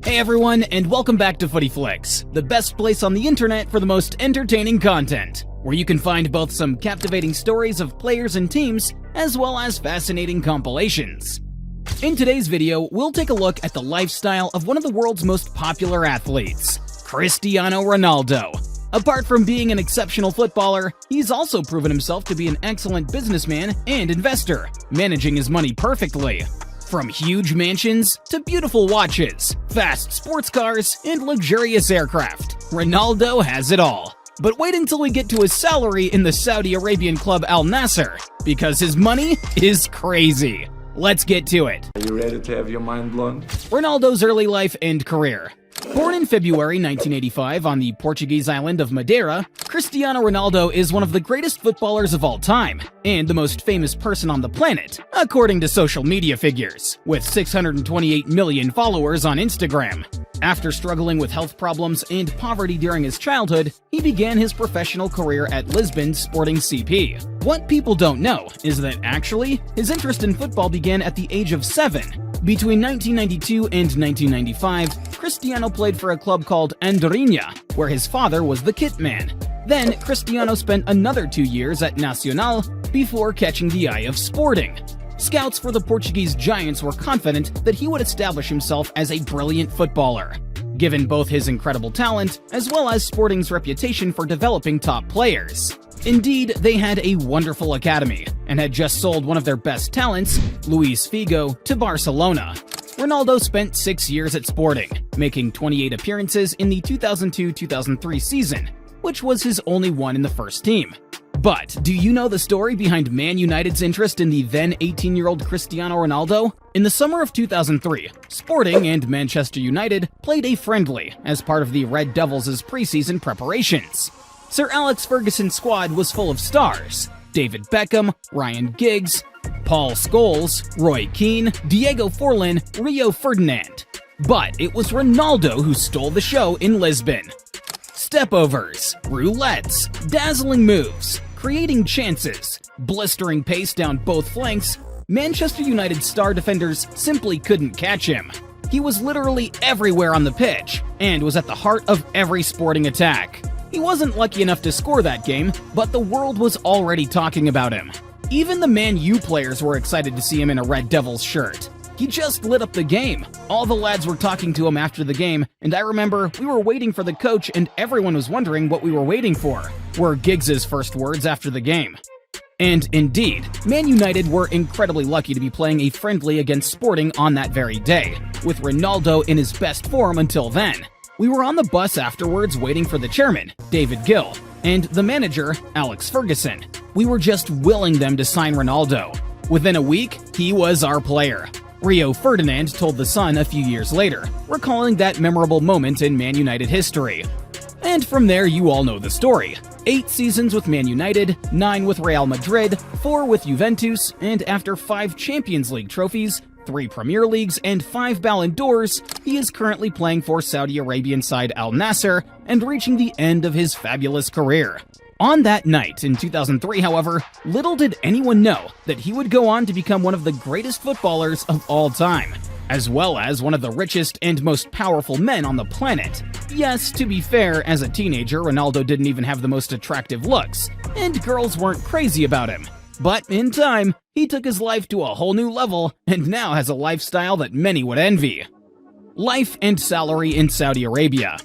Hey everyone, and welcome back to Footy Flicks, the best place on the internet for the most entertaining content, where you can find both some captivating stories of players and teams, as well as fascinating compilations. In today's video, we'll take a look at the lifestyle of one of the world's most popular athletes, Cristiano Ronaldo. Apart from being an exceptional footballer, he's also proven himself to be an excellent businessman and investor, managing his money perfectly. From huge mansions to beautiful watches, fast sports cars, and luxurious aircraft, Ronaldo has it all. But wait until we get to his salary in the Saudi Arabian club Al Nassr, because his money is crazy. Let's get to it. Are you ready to have your mind blown? Ronaldo's early life and career. Born in February 1985 on the Portuguese island of Madeira, Cristiano Ronaldo is one of the greatest footballers of all time, and the most famous person on the planet, according to social media figures, with 628 million followers on Instagram. After struggling with health problems and poverty during his childhood, he began his professional career at Lisbon's Sporting CP. What people don't know is that actually, his interest in football began at the age of 7. Between 1992 and 1995, Cristiano played for a club called Andorinha, where his father was the kit man. Then, Cristiano spent another 2 years at Nacional before catching the eye of Sporting. Scouts for the Portuguese Giants were confident that he would establish himself as a brilliant footballer, given both his incredible talent as well as Sporting's reputation for developing top players. Indeed, they had a wonderful academy, and had just sold one of their best talents, Luis Figo, to Barcelona. Ronaldo spent 6 years at Sporting, making 28 appearances in the 2002-2003 season, which was his only one in the first team. But do you know the story behind Man United's interest in the then 18-year-old Cristiano Ronaldo? In the summer of 2003, Sporting and Manchester United played a friendly as part of the Red Devils' preseason preparations. Sir Alex Ferguson's squad was full of stars: David Beckham, Ryan Giggs, Paul Scholes, Roy Keane, Diego Forlan, Rio Ferdinand. But it was Ronaldo who stole the show in Lisbon. Stepovers, roulettes, dazzling moves, creating chances, blistering pace down both flanks, Manchester United star defenders simply couldn't catch him. He was literally everywhere on the pitch, and was at the heart of every Sporting attack. He wasn't lucky enough to score that game, but the world was already talking about him. Even the Man U players were excited to see him in a Red Devils shirt. He just lit up the game. All the lads were talking to him after the game, and I remember we were waiting for the coach and everyone was wondering what we were waiting for, were Giggs' first words after the game. And indeed, Man United were incredibly lucky to be playing a friendly against Sporting on that very day, with Ronaldo in his best form until then. We were on the bus afterwards waiting for the chairman, David Gill, and the manager, Alex Ferguson. We were just willing them to sign Ronaldo. Within a week, he was our player. Rio Ferdinand told The Sun a few years later, recalling that memorable moment in Man United history. And from there, you all know the story. 8 seasons with Man United, 9 with Real Madrid, 4 with Juventus, and after 5 Champions League trophies, 3 Premier Leagues, and 5 Ballon d'Ors, he is currently playing for Saudi Arabian side Al Nassr and reaching the end of his fabulous career. On that night in 2003, however, little did anyone know that he would go on to become one of the greatest footballers of all time, as well as one of the richest and most powerful men on the planet. Yes, to be fair, as a teenager, Ronaldo didn't even have the most attractive looks, and girls weren't crazy about him. But in time, he took his life to a whole new level and now has a lifestyle that many would envy. Life and salary in Saudi Arabia.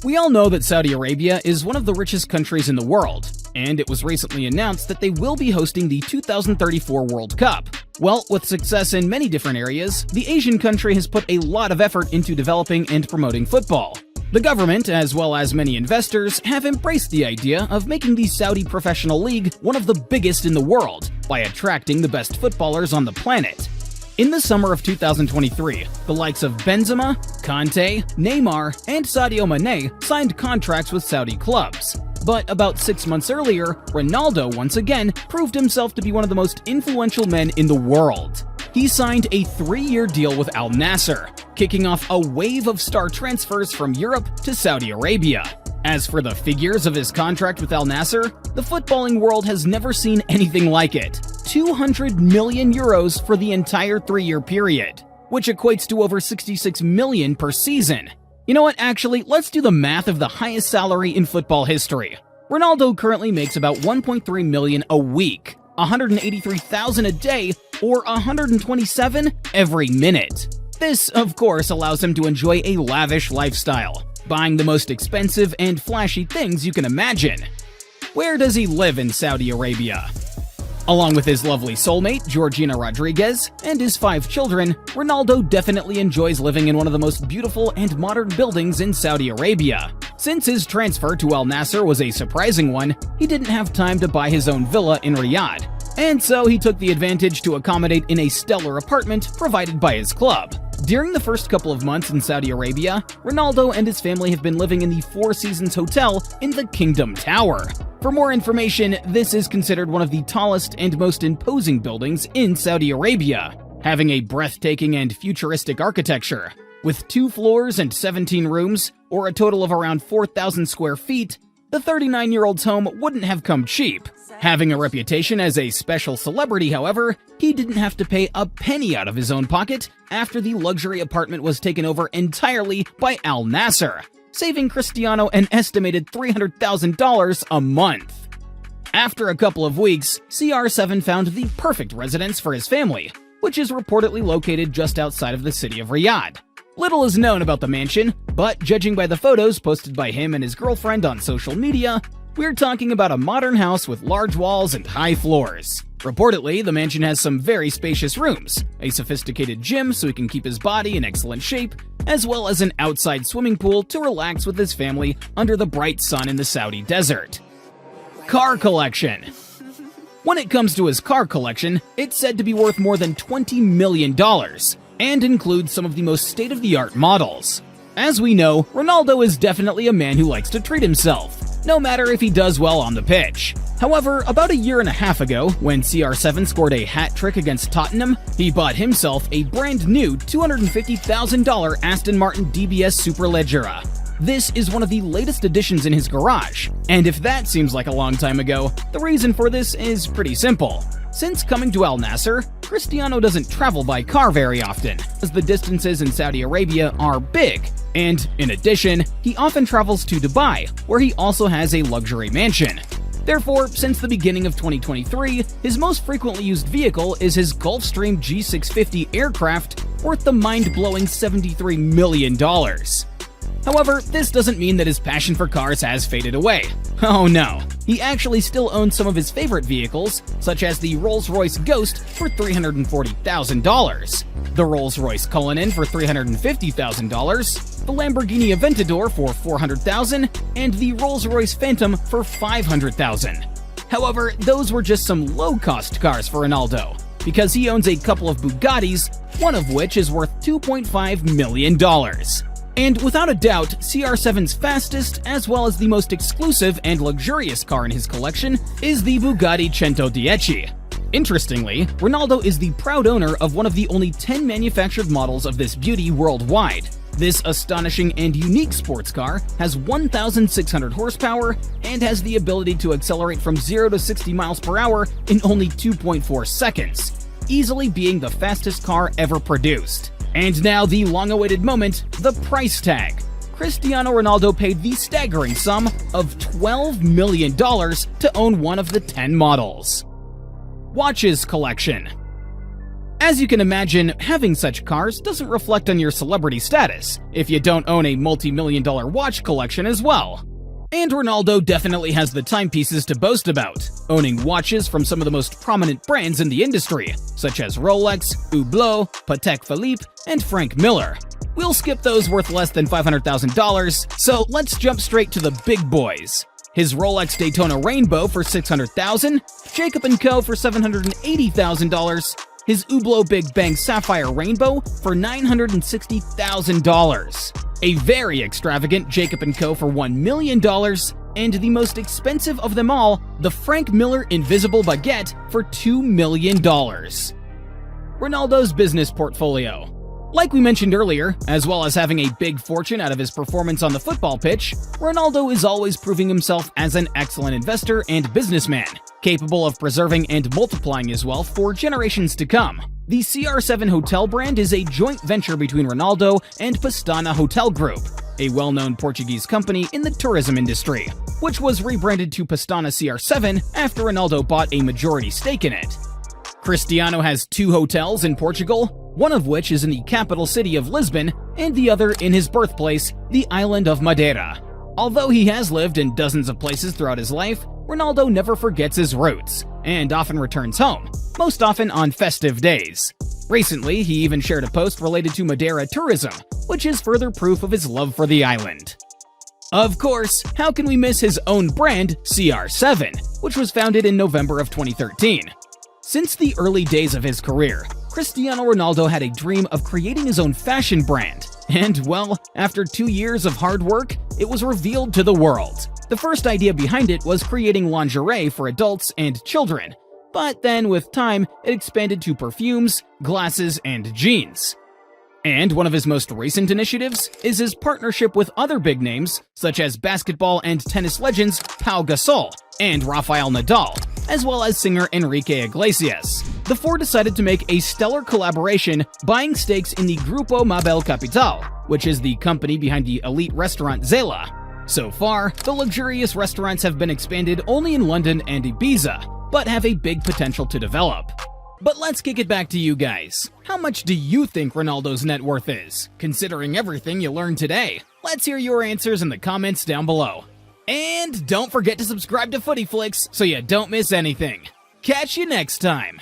We all know that Saudi Arabia is one of the richest countries in the world, and it was recently announced that they will be hosting the 2034 World Cup. Well, with success in many different areas, the Asian country has put a lot of effort into developing and promoting football. The government, as well as many investors, have embraced the idea of making the Saudi Professional League one of the biggest in the world by attracting the best footballers on the planet. In the summer of 2023, the likes of Benzema, Kanté, Neymar, and Sadio Mane signed contracts with Saudi clubs. But about 6 months earlier, Ronaldo once again proved himself to be one of the most influential men in the world. He signed a 3-year deal with Al Nassr, kicking off a wave of star transfers from Europe to Saudi Arabia. As for the figures of his contract with Al Nassr, the footballing world has never seen anything like it. 200 million euros for the entire 3-year period. which equates to over $66 million per season. You know what, actually, let's do the math of the highest salary in football history. Ronaldo currently makes about $1.3 million a week, $183,000 a day, or $127 every minute. This, of course, allows him to enjoy a lavish lifestyle, buying the most expensive and flashy things you can imagine. Where does he live in Saudi Arabia? Along with his lovely soulmate, Georgina Rodriguez, and his 5 children, Ronaldo definitely enjoys living in one of the most beautiful and modern buildings in Saudi Arabia. Since his transfer to Al Nassr was a surprising one, he didn't have time to buy his own villa in Riyadh, and so he took the advantage to accommodate in a stellar apartment provided by his club. During the first couple of months in Saudi Arabia, Ronaldo and his family have been living in the Four Seasons Hotel in the Kingdom Tower. For more information, this is considered one of the tallest and most imposing buildings in Saudi Arabia, having a breathtaking and futuristic architecture. With 2 floors and 17 rooms, or a total of around 4,000 square feet, the 39-year-old's home wouldn't have come cheap. Having a reputation as a special celebrity, however, he didn't have to pay a penny out of his own pocket after the luxury apartment was taken over entirely by Al Nassr, saving Cristiano an estimated $300,000 a month. After a couple of weeks, CR7 found the perfect residence for his family, which is reportedly located just outside of the city of Riyadh. Little is known about the mansion, but judging by the photos posted by him and his girlfriend on social media, we're talking about a modern house with large walls and high floors. Reportedly, the mansion has some very spacious rooms, a sophisticated gym so he can keep his body in excellent shape, as well as an outside swimming pool to relax with his family under the bright sun in the Saudi desert. Car collection. When it comes to his car collection, it's said to be worth more than $20 million, and includes some of the most state-of-the-art models. As we know, Ronaldo is definitely a man who likes to treat himself, no matter if he does well on the pitch. However, about a year and a half ago, when CR7 scored a hat trick against Tottenham, he bought himself a brand new $250,000 Aston Martin DBS Superleggera. This is one of the latest additions in his garage, and if that seems like a long time ago, the reason for this is pretty simple. Since coming to Al Nassr, Cristiano doesn't travel by car very often, as the distances in Saudi Arabia are big, and in addition, he often travels to Dubai, where he also has a luxury mansion. Therefore, since the beginning of 2023, his most frequently used vehicle is his Gulfstream G650 aircraft, worth the mind-blowing $73 million. However, this doesn't mean that his passion for cars has faded away. Oh no, he actually still owns some of his favorite vehicles, such as the Rolls-Royce Ghost for $340,000, the Rolls-Royce Cullinan for $350,000, the Lamborghini Aventador for $400,000, and the Rolls-Royce Phantom for $500,000. However, those were just some low-cost cars for Ronaldo, because he owns a couple of Bugattis, one of which is worth $2.5 million. And without a doubt, CR7's fastest, as well as the most exclusive and luxurious car in his collection, is the Bugatti 110. Interestingly, Ronaldo is the proud owner of one of the only 10 manufactured models of this beauty worldwide. This astonishing and unique sports car has 1,600 horsepower and has the ability to accelerate from 0 to 60 miles per hour in only 2.4 seconds, easily being the fastest car ever produced. And now the long-awaited moment, the price tag. Cristiano Ronaldo paid the staggering sum of $12 million to own one of the 10 models. Watches collection. As you can imagine, having such cars doesn't reflect on your celebrity status if you don't own a multi-million-dollar watch collection as well. And Ronaldo definitely has the timepieces to boast about, owning watches from some of the most prominent brands in the industry, such as Rolex, Hublot, Patek Philippe, and Frank Miller. We'll skip those worth less than $500,000, so let's jump straight to the big boys. His Rolex Daytona Rainbow for $600,000, Jacob & Co. for $780,000, his Hublot Big Bang Sapphire Rainbow for $960,000, a very extravagant Jacob & Co. for $1 million, and the most expensive of them all, the Frank Miller Invisible Baguette for $2 million. Ronaldo's business portfolio. Like we mentioned earlier, as well as having a big fortune out of his performance on the football pitch, Ronaldo is always proving himself as an excellent investor and businessman, capable of preserving and multiplying his wealth for generations to come. The CR7 hotel brand is a joint venture between Ronaldo and Pestana Hotel Group, a well-known Portuguese company in the tourism industry, which was rebranded to Pestana CR7 after Ronaldo bought a majority stake in it. Cristiano has 2 hotels in Portugal, one of which is in the capital city of Lisbon and the other in his birthplace, the island of Madeira. Although he has lived in dozens of places throughout his life, Ronaldo never forgets his roots and often returns home, most often on festive days. Recently, he even shared a post related to Madeira tourism, which is further proof of his love for the island. Of course, how can we miss his own brand, CR7, which was founded in November of 2013? Since the early days of his career, Cristiano Ronaldo had a dream of creating his own fashion brand, and well, after 2 years of hard work, it was revealed to the world. The first idea behind it was creating lingerie for adults and children, but then with time, it expanded to perfumes, glasses, and jeans. And one of his most recent initiatives is his partnership with other big names, such as basketball and tennis legends Pau Gasol and Rafael Nadal, as well as singer Enrique Iglesias. The four decided to make a stellar collaboration, buying stakes in the Grupo Mabel Capital, which is the company behind the elite restaurant Zela. So far, the luxurious restaurants have been expanded only in London and Ibiza, but have a big potential to develop. But let's kick it back to you guys. How much do you think Ronaldo's net worth is, considering everything you learned today? Let's hear your answers in the comments down below. And don't forget to subscribe to Footy Flicks so you don't miss anything. Catch you next time!